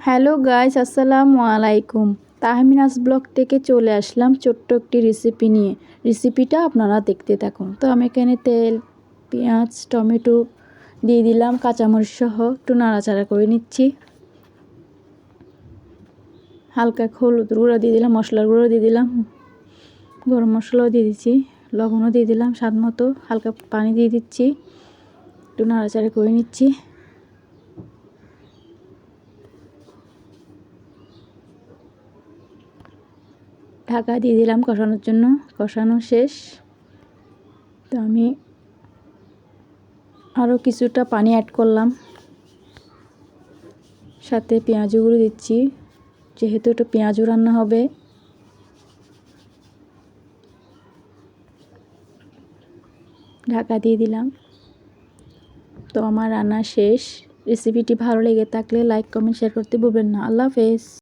Hello guys, আসসালামু আলাইকুম। Tahmina's blog থেকে চলে আসলাম ছোট্ট একটি রেসিপি নিয়ে। রেসিপিটা আপনারা দেখতে থাকুন। তো আমি এখানে তেল, পেঁয়াজ, টমেটো দিয়ে দিলাম, কাঁচামরিচ সহ একটু নাড়াচাড়া করে নিচ্ছি। হালকা হলুদ গুঁড়ো দিয়ে দিলাম, মশলার গুঁড়ো দিয়ে দিলাম, গরম মশলাও দিয়ে দিচ্ছি, লবণও দিয়ে দিলাম স্বাদ মতো, হালকা পানি দিয়ে দিচ্ছি, একটু নাড়াচাড়া করে নিচ্ছি। ঢাকা দিয়ে দিলাম কষানোর জন্য। কষানো শেষ। তো আমি আরও কিছুটা পানি অ্যাড করলাম, সাথে পেঁয়াজগুলো দিচ্ছি, যেহেতু এটা পেঁয়াজও রান্না হবে। ঢাকা দিয়ে দিলাম। তো আমার রান্না শেষ। রেসিপিটি ভালো লেগে থাকলে লাইক, কমেন্ট, শেয়ার করতে ভুলবেন না। আল্লাহ হাফেজ।